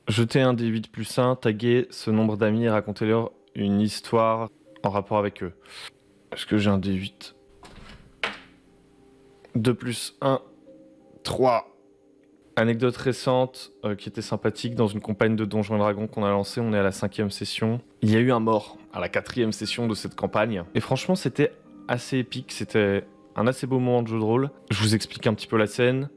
Jetez un D8 plus 1, taguez ce nombre d'amis et racontez-leur une histoire en rapport avec eux. Est-ce que j'ai un D8 2 plus 1, 3. Anecdote récente qui était sympathique dans une campagne de Donjons et Dragons qu'on a lancée. On est à la 5e session. Il y a eu un mort à la 4e session de cette campagne. Et franchement, c'était assez épique. C'était un assez beau moment de jeu de rôle. Je vous explique un petit peu la scène,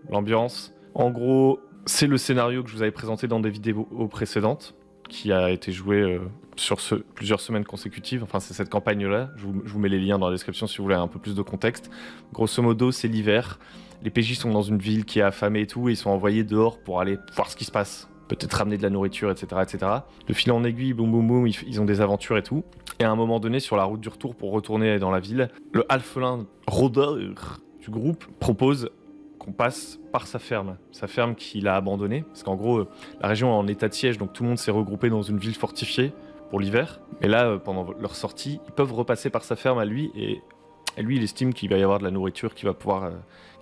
l'ambiance. En gros, c'est le scénario que je vous avais présenté dans des vidéos précédentes, qui a été joué sur plusieurs semaines consécutives. Enfin, c'est cette campagne-là. Je vous mets les liens dans la description si vous voulez un peu plus de contexte. Grosso modo, c'est l'hiver. Les PJ sont dans une ville qui est affamée et tout, et ils sont envoyés dehors pour aller voir ce qui se passe. Peut-être ramener de la nourriture, etc., etc. De fil en aiguille, boum boum boum, ils ont des aventures et tout. Et à un moment donné, sur la route du retour pour retourner dans la ville, le alphelin rôdeur du groupe propose qu'on passe par sa ferme qu'il a abandonnée. Parce qu'en gros, la région est en état de siège, donc tout le monde s'est regroupé dans une ville fortifiée pour l'hiver. Et là, pendant leur sortie, ils peuvent repasser par sa ferme à lui, et lui, il estime qu'il va y avoir de la nourriture qui va pouvoir,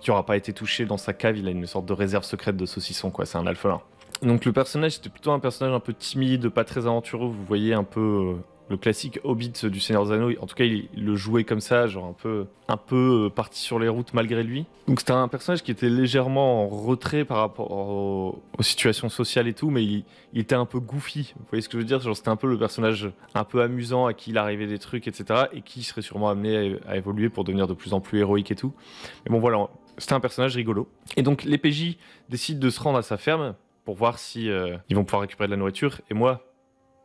qui n'aura pas été touchée dans sa cave. Il a une sorte de réserve secrète de saucisson, quoi. C'est un alphelin. Donc le personnage, c'était plutôt un personnage un peu timide, pas très aventureux. Vous voyez un peu le classique Hobbit du Seigneur des Anneaux. En tout cas, il le jouait comme ça, genre un peu parti sur les routes malgré lui. Donc c'était un personnage qui était légèrement en retrait par rapport aux situations sociales et tout, mais il était un peu goofy. Vous voyez ce que je veux dire? Genre c'était un peu le personnage un peu amusant à qui il arrivait des trucs, etc. et qui serait sûrement amené à évoluer pour devenir de plus en plus héroïque et tout. Mais bon voilà, c'était un personnage rigolo. Et donc les PJ décident de se rendre à sa ferme pour voir si ils vont pouvoir récupérer de la nourriture. Et moi,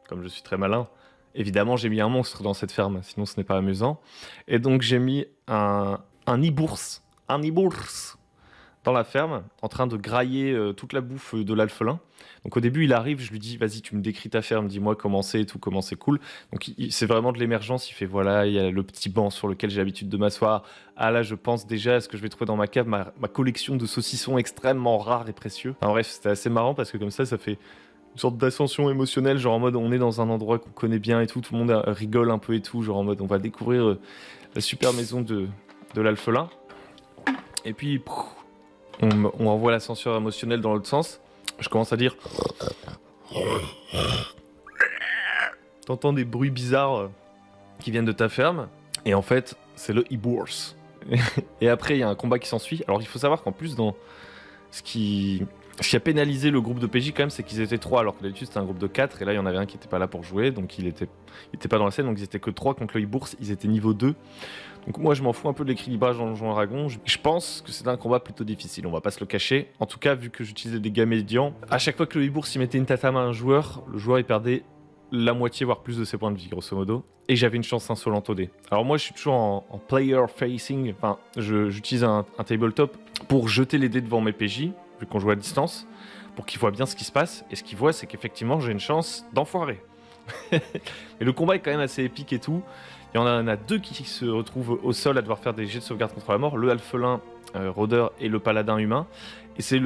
comme je suis très malin, évidemment, j'ai mis un monstre dans cette ferme, sinon ce n'est pas amusant. Et donc j'ai mis un ibours dans la ferme, en train de grailler toute la bouffe de l'alphelin. Donc au début, il arrive, je lui dis, vas-y, tu me décris ta ferme, dis-moi comment c'est et tout, comment c'est cool. Donc c'est vraiment de l'émergence, il fait, voilà, il y a le petit banc sur lequel j'ai l'habitude de m'asseoir. Ah là, je pense déjà à ce que je vais trouver dans ma cave, ma collection de saucissons extrêmement rares et précieux. Enfin bref, c'était assez marrant parce que comme ça fait une sorte d'ascension émotionnelle, genre en mode on est dans un endroit qu'on connaît bien et tout le monde rigole un peu et tout, genre en mode on va découvrir la super maison de l'alphelin. Et puis on envoie l'ascenseur émotionnel dans l'autre sens. Je commence à dire... T'entends des bruits bizarres qui viennent de ta ferme, et en fait c'est le ibours. Et après il y a un combat qui s'ensuit. Alors il faut savoir qu'en plus dans ce qui a pénalisé le groupe de PJ quand même, c'est qu'ils étaient 3, alors que d'habitude c'était un groupe de 4, et là il y en avait un qui était pas là pour jouer, donc il était pas dans la scène, donc ils étaient que 3 contre le ibours, ils étaient niveau 2. Donc moi je m'en fous un peu de l'équilibrage dans Donjons et Dragons. Je pense que c'est un combat plutôt difficile, on va pas se le cacher. En tout cas, vu que j'utilisais des dégâts médians, à chaque fois que le ibours y mettait une tatame à un joueur, le joueur il perdait la moitié voire plus de ses points de vie grosso modo. Et j'avais une chance insolente au dé. Alors moi je suis toujours en player facing, enfin j'utilise un tabletop pour jeter les dés devant mes PJ, vu qu'on joue à distance, pour qu'ils voient bien ce qui se passe. Et ce qu'ils voient, c'est qu'effectivement j'ai une chance d'enfoirer. Mais le combat est quand même assez épique et tout. Il y en a 2 qui se retrouvent au sol à devoir faire des jets de sauvegarde contre la mort, le alphelin rôdeur et le paladin humain. Et c'est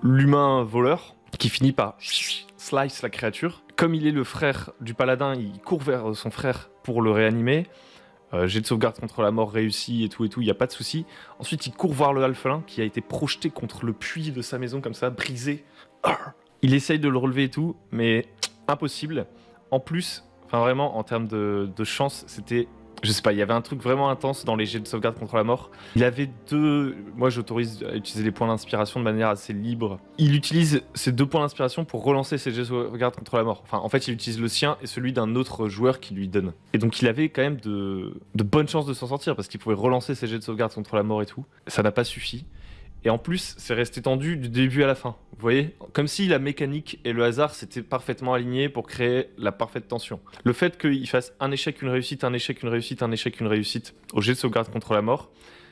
l'humain voleur qui finit par slice la créature. Comme il est le frère du paladin, il court vers son frère pour le réanimer. Jet de sauvegarde contre la mort réussi et tout, il n'y a pas de souci. Ensuite, il court voir le alphelin qui a été projeté contre le puits de sa maison comme ça, brisé. Il essaye de le relever et tout, mais impossible. En plus... Enfin vraiment, en termes de chance, c'était... Je sais pas, il y avait un truc vraiment intense dans les jets de sauvegarde contre la mort. Il avait 2... Moi, j'autorise à utiliser les points d'inspiration de manière assez libre. Il utilise ces 2 points d'inspiration pour relancer ses jets de sauvegarde contre la mort. Enfin, en fait, il utilise le sien et celui d'un autre joueur qui lui donne. Et donc, il avait quand même de bonnes chances de s'en sortir parce qu'il pouvait relancer ses jets de sauvegarde contre la mort et tout. Ça n'a pas suffi. Et en plus, c'est resté tendu du début à la fin. Vous voyez? Comme si la mécanique et le hasard s'étaient parfaitement alignés pour créer la parfaite tension. Le fait qu'il fasse un échec, une réussite, un échec, une réussite, un échec, une réussite au jet de sauvegarde contre la mort,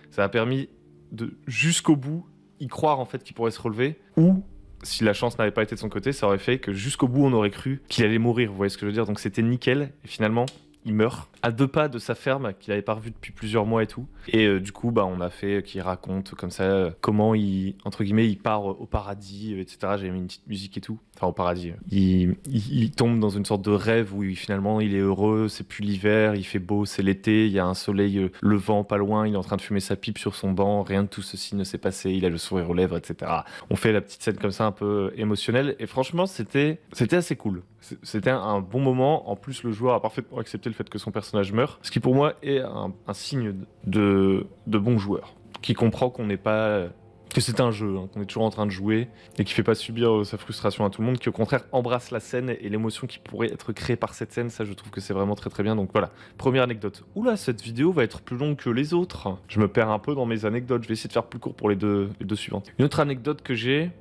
ça a permis de, jusqu'au bout, y croire en fait qu'il pourrait se relever. Ou, si la chance n'avait pas été de son côté, ça aurait fait que jusqu'au bout, on aurait cru qu'il allait mourir. Vous voyez ce que je veux dire? Donc c'était nickel. Et finalement, il meurt à 2 pas de sa ferme qu'il avait pas revue depuis plusieurs mois et tout. Et du coup, on a fait qu'il raconte comme ça comment il, entre guillemets, il part au paradis, etc. J'avais mis une petite musique et tout. Enfin, au paradis. Il tombe dans une sorte de rêve où finalement il est heureux, c'est plus l'hiver, il fait beau, c'est l'été, il y a un soleil levant pas loin, il est en train de fumer sa pipe sur son banc, rien de tout ceci ne s'est passé, il a le sourire aux lèvres, etc. On fait la petite scène comme ça un peu émotionnelle et franchement c'était assez cool. C'était un bon moment. En plus, le joueur a parfaitement accepté le fait que son personnage meure, ce qui pour moi est un signe de bon joueur, qui comprend qu'on n'est pas... que c'est un jeu, qu'on est toujours en train de jouer et qui fait pas subir sa frustration à tout le monde, qui au contraire embrasse la scène et l'émotion qui pourrait être créée par cette scène. Ça, je trouve que c'est vraiment très très bien. Donc voilà, première anecdote. Oula, cette vidéo va être plus longue que les autres. Je me perds un peu dans mes anecdotes. Je vais essayer de faire plus court pour les deux suivantes. Une autre anecdote que j'ai,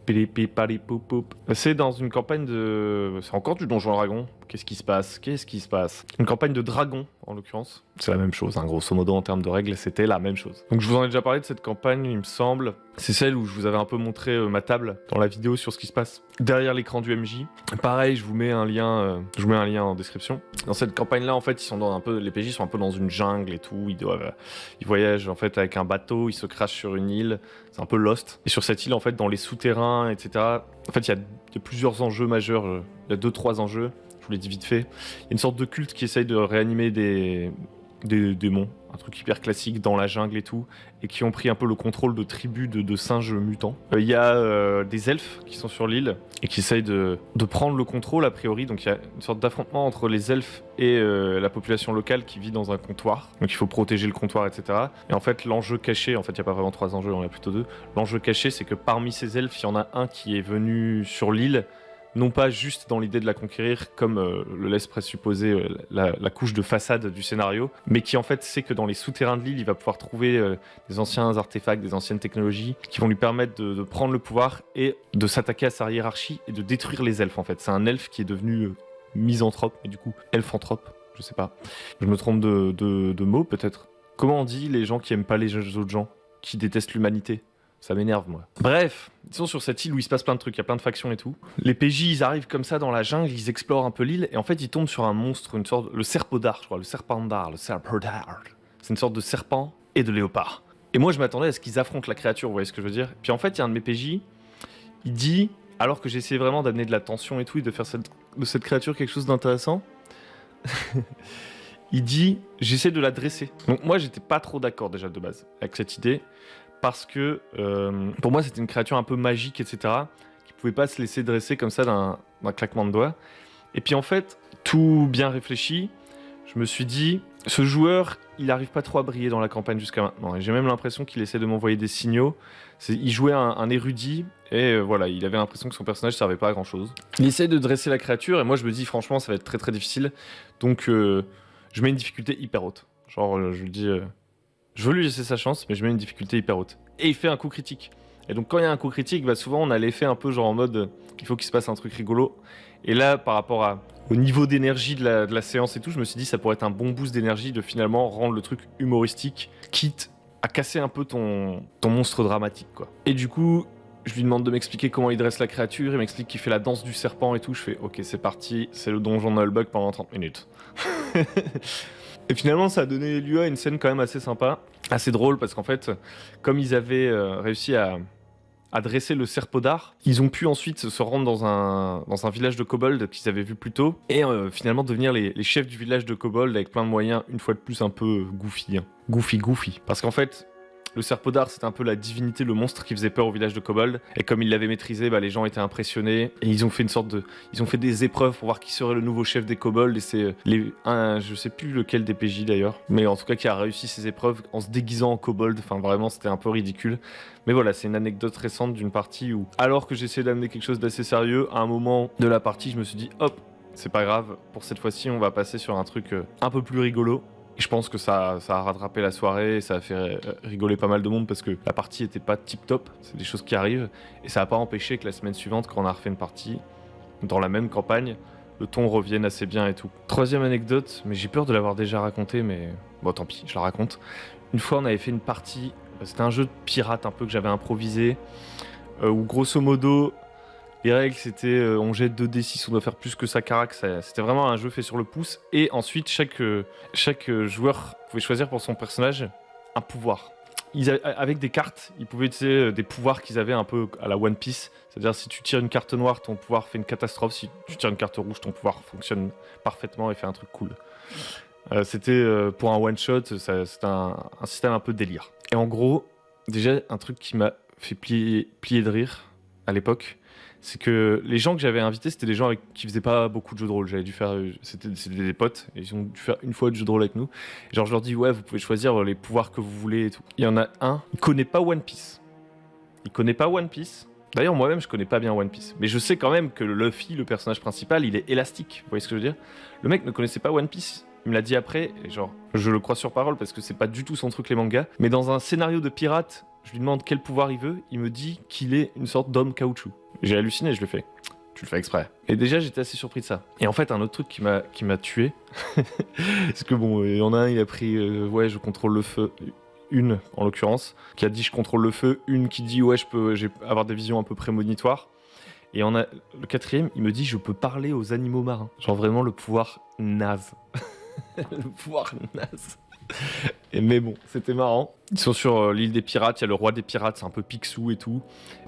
c'est dans une campagne de... C'est encore du Donjon Dragon. Qu'est-ce qui se passe? Une campagne de dragon, en l'occurrence. C'est la même chose, grosso modo, en termes de règles, c'était la même chose. Donc je vous en ai déjà parlé de cette campagne, il me semble. C'est celle où je vous avais un peu montré ma table dans la vidéo sur ce qui se passe derrière l'écran du MJ. Pareil, je vous mets un lien en description. Dans cette campagne-là, en fait, les PJ sont un peu dans une jungle et tout. Ils voyagent en fait avec un bateau, ils se crachent sur une île. C'est un peu Lost. Et sur cette île, en fait, dans les souterrains, etc. En fait, il y a plusieurs enjeux majeurs. Il y a 2-3 enjeux. Je vous l'ai dit vite fait. Il y a une sorte de culte qui essaye de réanimer des démons, un truc hyper classique dans la jungle et tout, et qui ont pris un peu le contrôle de tribus de singes mutants. Il y a des elfes qui sont sur l'île et qui essayent de prendre le contrôle a priori, donc il y a une sorte d'affrontement entre les elfes et la population locale qui vit dans un comptoir, donc il faut protéger le comptoir, etc. Et en fait l'enjeu caché, en fait il n'y a pas vraiment 3 enjeux, il y en a plutôt 2, l'enjeu caché c'est que parmi ces elfes, il y en a un qui est venu sur l'île, non pas juste dans l'idée de la conquérir, comme le laisse présupposer la couche de façade du scénario, mais qui en fait sait que dans les souterrains de l'île, il va pouvoir trouver des anciens artefacts, des anciennes technologies, qui vont lui permettre de prendre le pouvoir et de s'attaquer à sa hiérarchie et de détruire les elfes en fait. C'est un elfe qui est devenu misanthrope, et du coup elfanthrope, je sais pas. Je me trompe de mots peut-être. Comment on dit les gens qui aiment pas les autres gens, qui détestent l'humanité? Ça m'énerve, moi. Bref, ils sont sur cette île où il se passe plein de trucs, il y a plein de factions et tout. Les PJ, ils arrivent comme ça dans la jungle, ils explorent un peu l'île, et en fait, ils tombent sur un monstre, une sorte... Le serpodar, je crois, le serpendar. C'est une sorte de serpent et de léopard. Et moi, je m'attendais à ce qu'ils affrontent la créature, vous voyez ce que je veux dire? Puis en fait, il y a un de mes PJ, il dit, alors que j'essayais vraiment d'amener de la tension et tout, et de faire de cette créature quelque chose d'intéressant, il dit, j'essaie de la dresser. Donc moi, j'étais pas trop d'accord déjà de base avec cette idée, parce que pour moi c'était une créature un peu magique, etc., qui pouvait pas se laisser dresser comme ça d'un claquement de doigts. Et puis en fait, tout bien réfléchi, je me suis dit, ce joueur, il arrive pas trop à briller dans la campagne jusqu'à maintenant. Et j'ai même l'impression qu'il essaie de m'envoyer des signaux. Il jouait un érudit, et voilà, il avait l'impression que son personnage servait pas à grand chose. Il essaie de dresser la créature, et moi je me dis franchement ça va être très très difficile. Donc je mets une difficulté hyper haute. Genre je lui dis... je veux lui laisser sa chance, mais je mets une difficulté hyper haute. Et il fait un coup critique. Et donc quand il y a un coup critique, souvent on a l'effet un peu genre en mode il faut qu'il se passe un truc rigolo. Et là, par rapport au niveau d'énergie de la séance et tout, je me suis dit ça pourrait être un bon boost d'énergie de finalement rendre le truc humoristique, quitte à casser un peu ton monstre dramatique, quoi. Et du coup, je lui demande de m'expliquer comment il dresse la créature, il m'explique qu'il fait la danse du serpent et tout. Je fais ok, c'est parti, c'est le donjon Nullbug pendant 30 minutes. Et finalement, ça a donné lieu à une scène quand même assez sympa, assez drôle, parce qu'en fait, comme ils avaient réussi à dresser le serpodar, ils ont pu ensuite se rendre dans un village de kobolds qu'ils avaient vu plus tôt, et finalement devenir les chefs du village de kobolds avec plein de moyens, une fois de plus un peu goofy. Goofy. Parce qu'en fait, le serpodar, c'était un peu la divinité, le monstre qui faisait peur au village de kobolds, et comme ils l'avaient maîtrisé, les gens étaient impressionnés, et ils ont fait des épreuves pour voir qui serait le nouveau chef des kobolds, et c'est je sais plus lequel des PJ d'ailleurs, mais en tout cas qui a réussi ces épreuves en se déguisant en kobold. Enfin vraiment c'était un peu ridicule, mais voilà, c'est une anecdote récente d'une partie où, alors que j'essayais d'amener quelque chose d'assez sérieux, à un moment de la partie je me suis dit hop, c'est pas grave, pour cette fois-ci on va passer sur un truc un peu plus rigolo. Et je pense que ça a rattrapé la soirée, ça a fait rigoler pas mal de monde parce que la partie était pas tip top, c'est des choses qui arrivent, et ça a pas empêché que la semaine suivante, quand on a refait une partie, dans la même campagne, le ton revienne assez bien et tout. Troisième anecdote, mais j'ai peur de l'avoir déjà raconté, mais bon tant pis, je la raconte. Une fois on avait fait une partie, c'était un jeu de pirate un peu que j'avais improvisé, où grosso modo, Les règles, c'était on jette 2d6, on doit faire plus que sa carac. C'était vraiment un jeu fait sur le pouce. Et ensuite, chaque joueur pouvait choisir pour son personnage un pouvoir. Avec des cartes, ils pouvaient utiliser des pouvoirs qu'ils avaient un peu à la One Piece. C'est-à-dire, si tu tires une carte noire, ton pouvoir fait une catastrophe. Si tu tires une carte rouge, ton pouvoir fonctionne parfaitement et fait un truc cool. C'était pour un one-shot, c'était un système un peu délire. Et en gros, déjà, un truc qui m'a fait plier de rire à l'époque, c'est que les gens que j'avais invités, c'était des gens qui faisaient pas beaucoup de jeux de rôle. J'avais dû faire, c'était des potes, et ils ont dû faire une fois de jeu de rôle avec nous. Et genre, je leur dis, ouais, vous pouvez choisir les pouvoirs que vous voulez et tout. Il y en a un, il connaît pas One Piece. D'ailleurs, moi-même, je connais pas bien One Piece. Mais je sais quand même que Luffy, le personnage principal, il est élastique. Vous voyez ce que je veux dire? Le mec ne connaissait pas One Piece. Il me l'a dit après, et genre, je le crois sur parole parce que c'est pas du tout son truc les mangas. Mais dans un scénario de pirate, je lui demande quel pouvoir il veut, il me dit qu'il est une sorte d'homme caoutchouc. J'ai halluciné, je le fais. Tu le fais exprès. Et déjà, j'étais assez surpris de ça. Et en fait, un autre truc qui m'a tué, parce que bon, il y en a un, il a pris, ouais, je contrôle le feu. Une, en l'occurrence, qui a dit je contrôle le feu. Une qui dit ouais, j'ai avoir des visions un peu prémonitoires. Et on a le quatrième, il me dit je peux parler aux animaux marins. Genre vraiment le pouvoir naze. Le pouvoir naze. Mais bon, c'était marrant. Ils sont sur l'île des pirates, il y a le roi des pirates, c'est un peu Picsou et tout.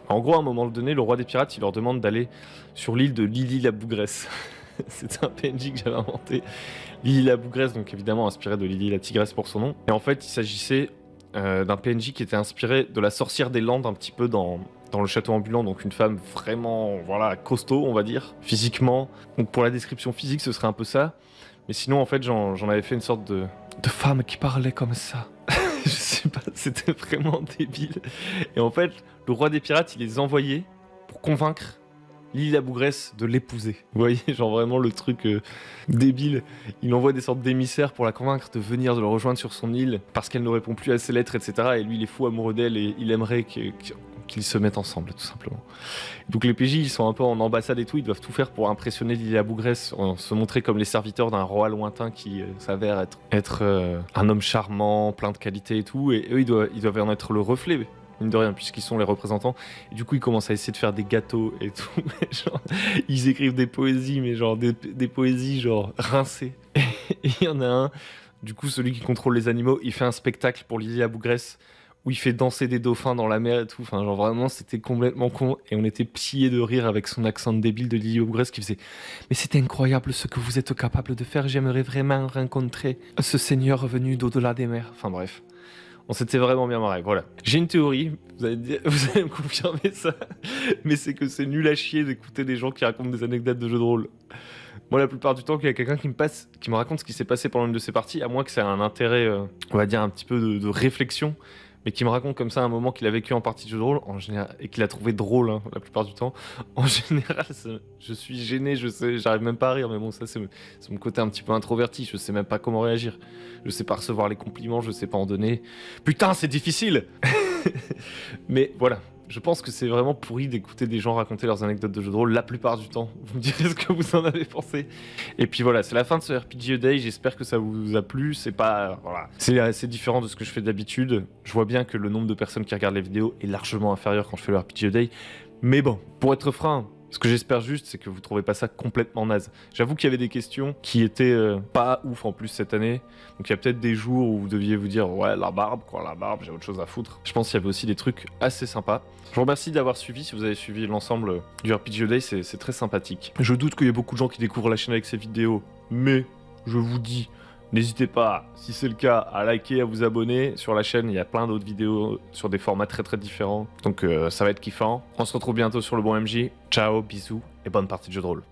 En gros, à un moment donné, le roi des pirates, il leur demande d'aller sur l'île de Lily la Bougresse. C'est un PNJ que j'avais inventé. Lily la Bougresse, donc évidemment inspiré de Lily la Tigresse pour son nom. Et en fait, il s'agissait d'un PNJ qui était inspiré de la sorcière des Landes, un petit peu dans le château ambulant, donc une femme vraiment, voilà, costaud, on va dire, physiquement. Donc pour la description physique, ce serait un peu ça. Mais sinon, en fait, j'en avais fait une sorte de femme qui parlait comme ça. Je sais pas, c'était vraiment débile. Et en fait, le roi des pirates, il les envoyait pour convaincre Lily la Bougresse de l'épouser. Vous voyez, genre vraiment le truc débile. Il envoie des sortes d'émissaires pour la convaincre de venir, de le rejoindre sur son île, parce qu'elle ne répond plus à ses lettres, etc. Et lui, il est fou amoureux d'elle et il aimerait qu'ils se mettent ensemble, tout simplement. Donc les PJ, ils sont un peu en ambassade et tout, ils doivent tout faire pour impressionner Lily la Bougresse, se montrer comme les serviteurs d'un roi lointain qui s'avère être un homme charmant, plein de qualités et tout. Et eux, ils doivent en être le reflet, mine de rien, puisqu'ils sont les représentants. Et du coup, ils commencent à essayer de faire des gâteaux et tout. Genre, ils écrivent des poésies, mais genre des poésies genre rincées. Et il y en a un, du coup, celui qui contrôle les animaux, il fait un spectacle pour Lily la Bougresse où il fait danser des dauphins dans la mer et tout. Enfin, genre vraiment, c'était complètement con. Et on était pliés de rire avec son accent débile de Lily la Bougresse qui faisait « Mais c'est incroyable ce que vous êtes capable de faire. J'aimerais vraiment rencontrer ce seigneur venu d'au-delà des mers. » Enfin bref. On s'était vraiment bien marré, voilà. J'ai une théorie, vous allez me confirmer ça, mais c'est que c'est nul à chier d'écouter des gens qui racontent des anecdotes de jeux de rôle. Moi, la plupart du temps, qu'il y a quelqu'un qui me raconte ce qui s'est passé pendant une de ces parties, à moins que ça ait un intérêt, on va dire, un petit peu de réflexion, mais qui me raconte comme ça un moment qu'il a vécu en partie de jeu de rôle, en général, et qu'il a trouvé drôle, hein, la plupart du temps. En général, je suis gêné, je sais, j'arrive même pas à rire, mais bon, ça c'est mon côté un petit peu introverti, je sais même pas comment réagir. Je sais pas recevoir les compliments, je sais pas en donner. Putain, c'est difficile. Mais voilà, je pense que c'est vraiment pourri d'écouter des gens raconter leurs anecdotes de jeux de rôle la plupart du temps. Vous me direz ce que vous en avez pensé. Et puis voilà, c'est la fin de ce RPG A Day, j'espère que ça vous a plu. C'est pas... Voilà. C'est assez différent de ce que je fais d'habitude. Je vois bien que le nombre de personnes qui regardent les vidéos est largement inférieur quand je fais le RPG A Day. Mais bon, pour être franc, ce que j'espère juste, c'est que vous trouvez pas ça complètement naze. J'avoue qu'il y avait des questions qui étaient pas ouf en plus cette année. Donc il y a peut-être des jours où vous deviez vous dire « Ouais, la barbe, j'ai autre chose à foutre. » Je pense qu'il y avait aussi des trucs assez sympas. Je vous remercie d'avoir suivi, si vous avez suivi l'ensemble du RPG A Day, c'est très sympathique. Je doute qu'il y ait beaucoup de gens qui découvrent la chaîne avec ces vidéos, mais je vous dis, n'hésitez pas, si c'est le cas, à liker, à vous abonner. Sur la chaîne, il y a plein d'autres vidéos sur des formats très très différents. Donc ça va être kiffant. On se retrouve bientôt sur le bon MJ. Ciao, bisous et bonne partie de jeu de rôle.